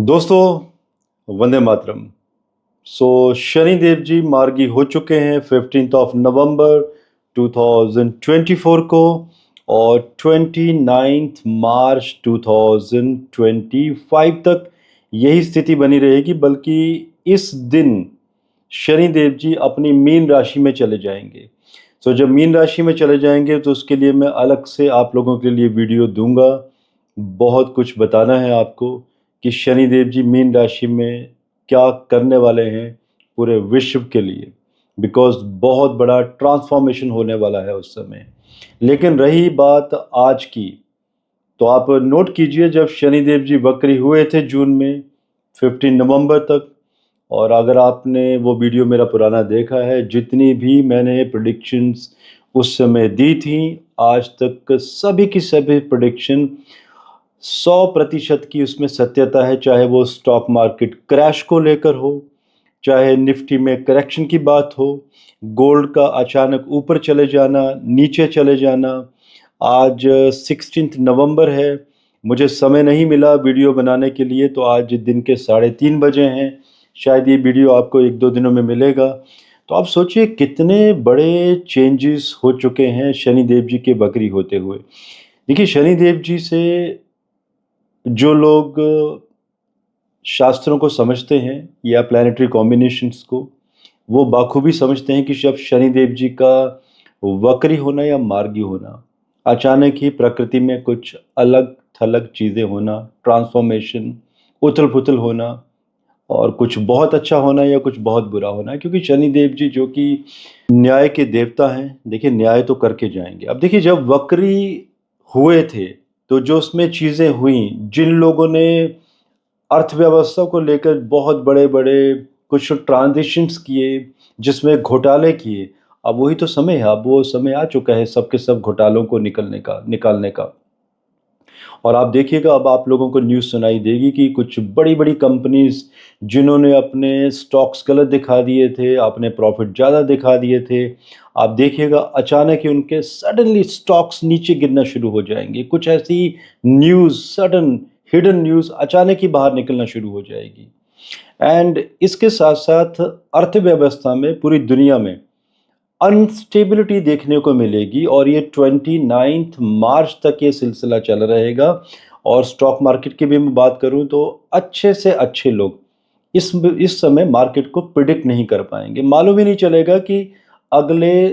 दोस्तों, वंदे मातरम। शनिदेव जी मार्गी हो चुके हैं 15 ऑफ नवंबर 2024 को और 29 मार्च 2025 तक यही स्थिति बनी रहेगी। बल्कि इस दिन शनिदेव जी अपनी मीन राशि में चले जाएंगे। जब मीन राशि में चले जाएंगे तो उसके लिए मैं अलग से आप लोगों के लिए वीडियो दूंगा। बहुत कुछ बताना है आपको कि शनिदेव जी मीन राशि में क्या करने वाले हैं पूरे विश्व के लिए, बिकॉज बहुत बड़ा ट्रांसफॉर्मेशन होने वाला है उस समय। लेकिन रही बात आज की, तो आप नोट कीजिए, जब शनिदेव जी वक्री हुए थे जून में 15 नवंबर तक, और अगर आपने वो वीडियो मेरा पुराना देखा है, जितनी भी मैंने प्रेडिक्शंस उस समय दी थी, आज तक सभी की सभी प्रेडिक्शन 100% की उसमें सत्यता है। चाहे वो स्टॉक मार्केट क्रैश को लेकर हो, चाहे निफ्टी में करेक्शन की बात हो, गोल्ड का अचानक ऊपर चले जाना, नीचे चले जाना। आज 16 नवंबर है, मुझे समय नहीं मिला वीडियो बनाने के लिए, तो आज दिन के 3:30 बजे हैं। शायद ये वीडियो आपको 1-2 दिनों में मिलेगा। तो आप सोचिए कितने बड़े चेंजेस हो चुके हैं शनिदेव जी के वक्री होते हुए। देखिए, शनिदेव जी से जो लोग शास्त्रों को समझते हैं या प्लानिटरी कॉम्बिनेशंस को, वो बाखूबी समझते हैं कि जब शनिदेव जी का वक्री होना या मार्गी होना, अचानक ही प्रकृति में कुछ अलग थलग चीज़ें होना, ट्रांसफॉर्मेशन, उथल पुथल होना, और कुछ बहुत अच्छा होना या कुछ बहुत बुरा होना। क्योंकि शनिदेव जी जो कि न्याय के देवता हैं, देखिए न्याय तो करके जाएंगे। अब देखिए, जब वक्री हुए थे तो जो उसमें चीज़ें हुई, जिन लोगों ने अर्थव्यवस्था को लेकर बहुत बड़े-बड़े कुछ ट्रांज़िशंस किए, जिसमें घोटाले किए, अब वही तो समय है, अब वो समय आ चुका है सब के सब घोटालों को निकालने का। और आप देखिएगा, अब आप लोगों को न्यूज़ सुनाई देगी कि कुछ बड़ी-बड़ी कंपनीज़ जिन्होंने अपने स्टॉक्स गलत दिखा दिए थे, अपने प्रॉफ़िट ज़्यादा दिखा दिए थे, आप देखिएगा अचानक ही उनके सडनली स्टॉक्स नीचे गिरना शुरू हो जाएँगे। कुछ ऐसी न्यूज़, सडन हिडन न्यूज़ अचानक ही बाहर निकलना शुरू हो जाएगी। एंड इसके साथ-साथ अर्थव्यवस्था में, पूरी दुनिया में अनस्टेबिलिटी देखने को मिलेगी, और ये 29 मार्च तक ये सिलसिला चल रहेगा। और स्टॉक मार्केट की भी मैं बात करूं तो अच्छे से अच्छे लोग इस समय मार्केट को प्रिडिक्ट नहीं कर पाएंगे। मालूम ही नहीं चलेगा कि अगले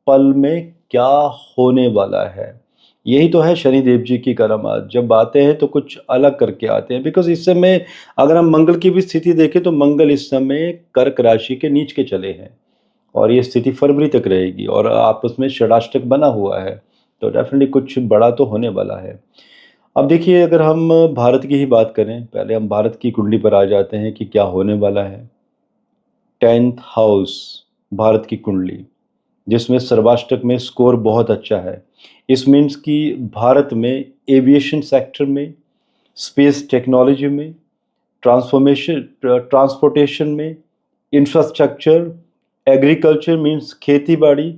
पल में क्या होने वाला है। यही तो है शनिदेव जी की करामात, जब आते हैं तो कुछ अलग करके आते हैं। बिकॉज इस समय अगर हम मंगल की भी स्थिति देखें तो मंगल इस समय कर्क राशि के नीच के चले हैं, और ये स्थिति फरवरी तक रहेगी, और आपस में षडाष्टक बना हुआ है, तो डेफिनेटली कुछ बड़ा तो होने वाला है। अब देखिए, अगर हम भारत की ही बात करें, पहले हम भारत की कुंडली पर आ जाते हैं कि क्या होने वाला है। 10th हाउस भारत की कुंडली, जिसमें सर्वाष्टक में स्कोर बहुत अच्छा है। इस मीन्स कि भारत में एविएशन सेक्टर में, स्पेस टेक्नोलॉजी में, ट्रांसपोर्टेशन में, इंफ्रास्ट्रक्चर, एग्रीकल्चर मीन्स खेती बाड़ी,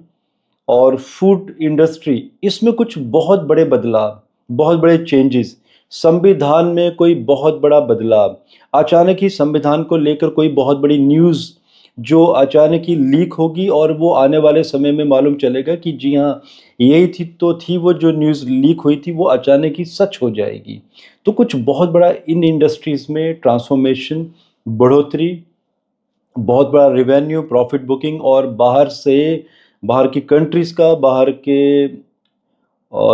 और फूड इंडस्ट्री, इसमें कुछ बहुत बड़े बदलाव, बहुत बड़े चेंजेस। संविधान में कोई बहुत बड़ा बदलाव, अचानक ही संविधान को लेकर कोई बहुत बड़ी न्यूज़ जो अचानक ही लीक होगी, और वो आने वाले समय में मालूम चलेगा कि जी हाँ, यही थी वो जो न्यूज़ लीक हुई थी, वो अचानक ही सच हो जाएगी। तो कुछ बहुत बड़ा इन इंडस्ट्रीज़ में ट्रांसफॉर्मेशन, बढ़ोतरी, बहुत बड़ा रिवेन्यू, प्रॉफिट बुकिंग, और बाहर की कंट्रीज़ का, बाहर के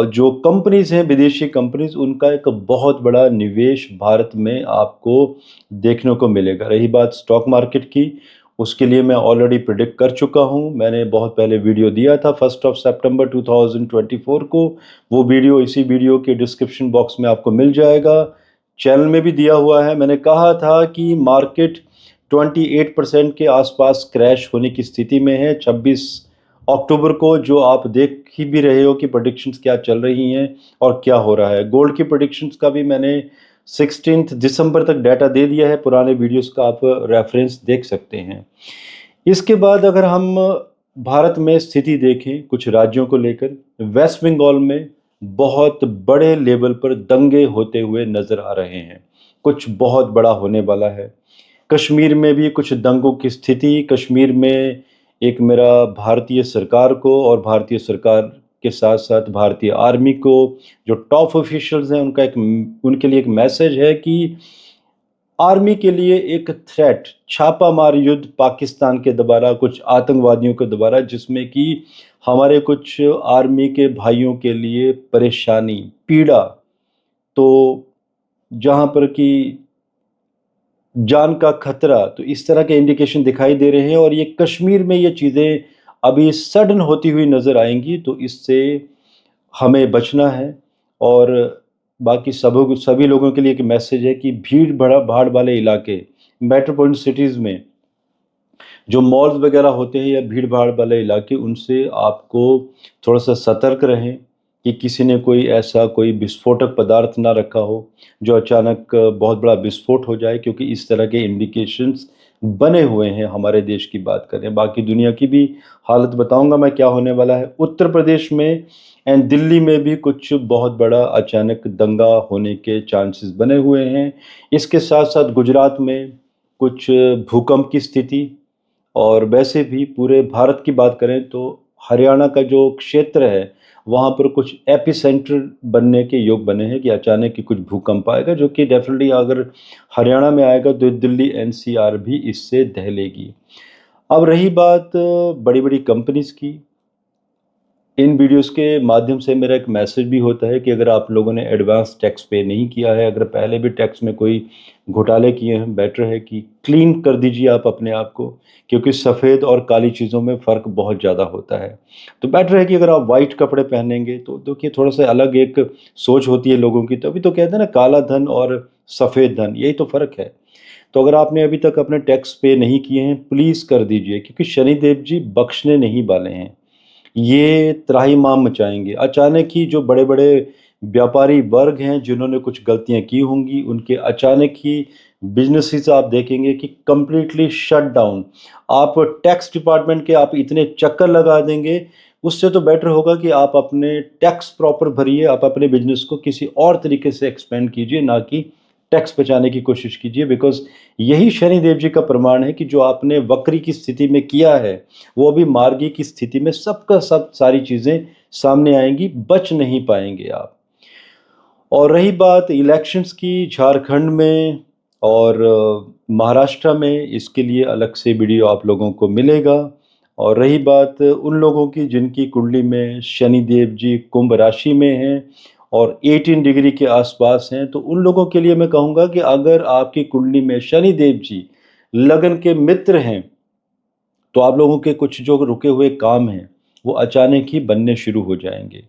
जो कंपनीज़ हैं, विदेशी कंपनीज़, उनका एक बहुत बड़ा निवेश भारत में आपको देखने को मिलेगा। रही बात स्टॉक मार्केट की, उसके लिए मैं ऑलरेडी प्रेडिक्ट कर चुका हूँ। मैंने बहुत पहले वीडियो दिया था 1 सितंबर 2024 को। वो वीडियो इसी वीडियो के डिस्क्रिप्शन बॉक्स में आपको मिल जाएगा। चैनल में भी दिया हुआ है। मैंने कहा था कि मार्केट 28% के आसपास क्रैश होने की स्थिति में है 26 अक्टूबर को, जो आप देख ही भी रहे हो कि प्रेडिक्शंस क्या चल रही हैं और क्या हो रहा है। गोल्ड की प्रेडिक्शंस का भी मैंने 16 दिसंबर तक डाटा दे दिया है, पुराने वीडियोस का आप रेफरेंस देख सकते हैं। इसके बाद अगर हम भारत में स्थिति देखें कुछ राज्यों को लेकर, वेस्ट बंगाल में बहुत बड़े लेवल पर दंगे होते हुए नजर आ रहे हैं। कुछ बहुत बड़ा होने वाला है। कश्मीर में भी कुछ दंगों की स्थिति, कश्मीर में एक मेरा भारतीय सरकार को और भारतीय सरकार के साथ-साथ भारतीय आर्मी को, जो टॉप ऑफिशियल्स हैं, उनके लिए एक मैसेज है कि आर्मी के लिए एक थ्रेट, छापामार युद्ध पाकिस्तान के द्वारा, कुछ आतंकवादियों के द्वारा, जिसमें कि हमारे कुछ आर्मी के भाइयों के लिए परेशानी, पीड़ा, तो जहाँ पर कि जान का खतरा, तो इस तरह के इंडिकेशन दिखाई दे रहे हैं और ये कश्मीर में ये चीज़ें अभी सडन होती हुई नज़र आएँगी, तो इससे हमें बचना है। और बाकी सभी लोगों के लिए एक मैसेज है कि भीड़-भाड़ वाले इलाके, मेट्रोपॉलिटन सिटीज़ में जो मॉल्स वगैरह होते हैं या भीड़-भाड़ वाले इलाके, उनसे आपको थोड़ा-सा सतर्क रहें कि किसी ने कोई विस्फोटक पदार्थ ना रखा हो, जो अचानक बहुत बड़ा विस्फोट हो जाए, क्योंकि इस तरह के इंडिकेशंस बने हुए हैं। हमारे देश की बात करें, बाकी दुनिया की भी हालत बताऊँगा मैं क्या होने वाला है। उत्तर प्रदेश में एंड दिल्ली में भी कुछ बहुत बड़ा अचानक दंगा होने के चांसेस बने हुए हैं। इसके साथ-साथ गुजरात में कुछ भूकंप की स्थिति, और वैसे भी पूरे भारत की बात करें तो हरियाणा का जो क्षेत्र है, वहाँ पर कुछ एपिसेंटर बनने के योग बने हैं कि अचानक ही कुछ भूकंप आएगा, जो कि डेफ़िनेटली अगर हरियाणा में आएगा तो दिल्ली एनसीआर भी इससे दहलेगी। अब रही बात बड़ी-बड़ी कंपनीज़ की, इन वीडियोज़ के माध्यम से मेरा एक मैसेज भी होता है कि अगर आप लोगों ने एडवांस टैक्स पे नहीं किया है, अगर पहले भी टैक्स में कोई घोटाले किए हैं, बेटर है कि क्लीन कर दीजिए आप अपने आप को, क्योंकि सफ़ेद और काली चीज़ों में फ़र्क बहुत ज़्यादा होता है। तो बेटर है कि अगर आप वाइट कपड़े पहनेंगे तो देखिए थोड़ा-सा अलग एक सोच होती है लोगों की, तभी तो कहते हैं ना, काला धन और सफ़ेद धन, यही तो फ़र्क है। तो अगर आपने अभी तक अपने टैक्स पे नहीं किए हैं, प्लीज़ कर दीजिए, क्योंकि शनिदेव जी बख्शने नहीं वाले हैं। ये त्राहिमाम मचाएँगे। अचानक ही जो बड़े-बड़े व्यापारी वर्ग हैं, जिन्होंने कुछ गलतियाँ की होंगी, उनके अचानक ही बिज़नेसेस आप देखेंगे कि कंप्लीटली शट डाउन। आप टैक्स डिपार्टमेंट के आप इतने चक्कर लगा देंगे, उससे तो बेटर होगा कि आप अपने टैक्स प्रॉपर भरिए, आप अपने बिज़नेस को किसी और तरीके से एक्सपेंड कीजिए, ना कि टैक्स बचाने की कोशिश कीजिए। बिकॉज़ यही शनिदेव जी का प्रमाण है कि जो आपने वक्री की स्थिति में किया है, वो अभी मार्गी की स्थिति में सबका सब सारी चीज़ें सामने आएँगी, बच नहीं पाएँगे आप। और रही बात इलेक्शंस की झारखंड में और महाराष्ट्र में, इसके लिए अलग से वीडियो आप लोगों को मिलेगा। और रही बात उन लोगों की जिनकी कुंडली में शनिदेव जी कुंभ राशि में हैं और 18 डिग्री के आसपास हैं, तो उन लोगों के लिए मैं कहूँगा कि अगर आपकी कुंडली में शनिदेव जी लगन के मित्र हैं, तो आप लोगों के कुछ जो रुके हुए काम हैं, वो अचानक ही बनने शुरू हो जाएँगे।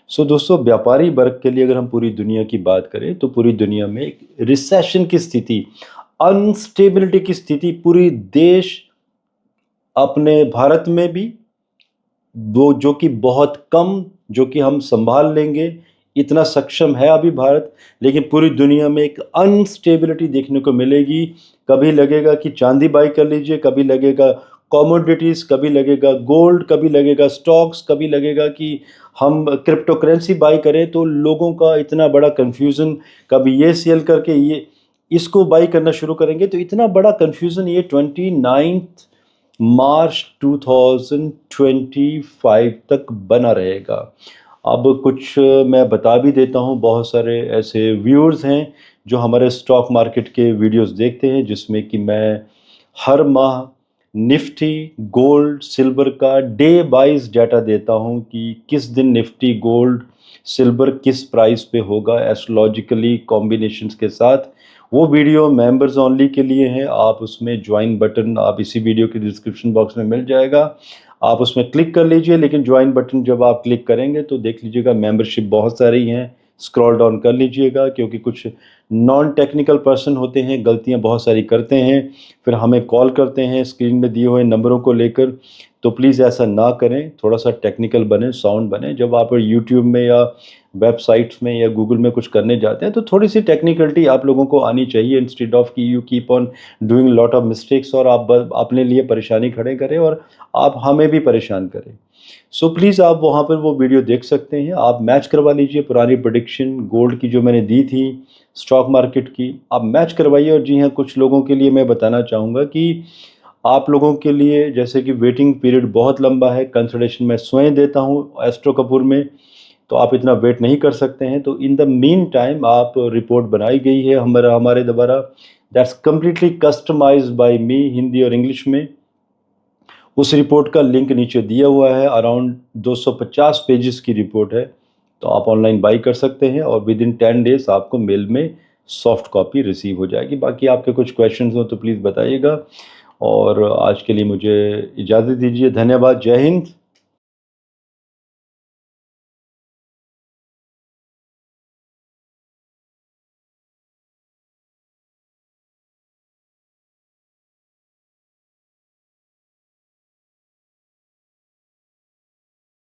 सो दोस्तों, व्यापारी वर्ग के लिए अगर हम पूरी दुनिया की बात करें, तो पूरी दुनिया में एक रिसेशन की स्थिति, अनस्टेबिलिटी की स्थिति, पूरी देश, अपने भारत में भी, वो जो कि बहुत कम, जो कि हम सँभाल लेंगे, इतना सक्षम है अभी भारत, लेकिन पूरी दुनिया में एक अनस्टेबिलिटी देखने को मिलेगी। कभी लगेगा कि चाँदी बाई कर लीजिए, कभी लगेगा कमोडिटीज़, कभी लगेगा गोल्ड, कभी लगेगा स्टॉक्स, कभी लगेगा कि हम क्रिप्टो करेंसी बाई करें, तो लोगों का इतना बड़ा कन्फ्यूज़न, कभी ये सेल करके ये इसको बाई करना शुरू करेंगे, तो इतना बड़ा कन्फ्यूज़न ये 29th मार्च 2025 तक बना रहेगा। अब कुछ मैं बता भी देता हूँ, बहुत सारे ऐसे व्यूअर्स हैं जो हमारे स्टॉक मार्केट के वीडियोस देखते हैं, जिसमें कि मैं हर माह निफ्टी, गोल्ड, सिल्वर का डे वाइज़ डाटा देता हूँ कि किस दिन निफ्टी, गोल्ड, सिल्वर किस प्राइस पे होगा एस्ट्रोलॉजिकली कॉम्बिनेशंस के साथ। वो वीडियो मेंबर्स ओनली के लिए है। आप उसमें ज्वाइन बटन आप इसी वीडियो के डिस्क्रिप्शन बॉक्स में मिल जाएगा। आप उसमें क्लिक कर लीजिए, लेकिन ज्वाइन बटन जब आप क्लिक करेंगे तो देख लीजिएगा मेंबरशिप बहुत सारी हैं, स्क्रॉल डाउन कर लीजिएगा, क्योंकि कुछ नॉन टेक्निकल पर्सन होते हैं, गलतियां बहुत सारी करते हैं, फिर हमें कॉल करते हैं स्क्रीन में दिए हुए नंबरों को लेकर। तो प्लीज़ ऐसा ना करें, थोड़ा-सा टेक्निकल बनें, साउंड बनें। जब आप यूट्यूब में या वेबसाइट्स में या गूगल में कुछ करने जाते हैं, तो थोड़ी-सी टेक्निकलिटी आप लोगों को आनी चाहिए, इंस्टेड ऑफ कि you keep on doing lot of mistakes और आप अपने लिए परेशानी खड़े करें और आप हमें भी परेशान करें। सो प्लीज़ आप वहाँ पर वो वीडियो देख सकते हैं। आप मैच करवा लीजिए पुरानी प्रेडिक्शन गोल्ड की जो मैंने दी थी, स्टॉक मार्केट की, आप मैच करवाइए। और जी हाँ, कुछ लोगों के लिए मैं बताना चाहूँगा कि आप लोगों के लिए जैसे कि वेटिंग पीरियड बहुत लंबा है, कंसल्टेशन मैं स्वयं देता हूँ एस्ट्रो कपूर में, तो आप इतना वेट नहीं कर सकते हैं। तो इन द मीन टाइम आप रिपोर्ट बनाई गई है हमारे द्वारा, दैट्स कंप्लीटली कस्टमाइज्ड बाय मी, हिंदी और इंग्लिश में। उस रिपोर्ट का लिंक नीचे दिया हुआ है, अराउंड 250 पेजेस की रिपोर्ट है, तो आप ऑनलाइन बाई कर सकते हैं और विद इन 10 डेज़ आपको मेल में सॉफ्ट कॉपी रिसीव हो जाएगी। बाकी आपके कुछ क्वेश्चंस हो तो प्लीज़ बताइएगा और आज के लिए मुझे इजाज़त दीजिए। धन्यवाद। जय हिंद।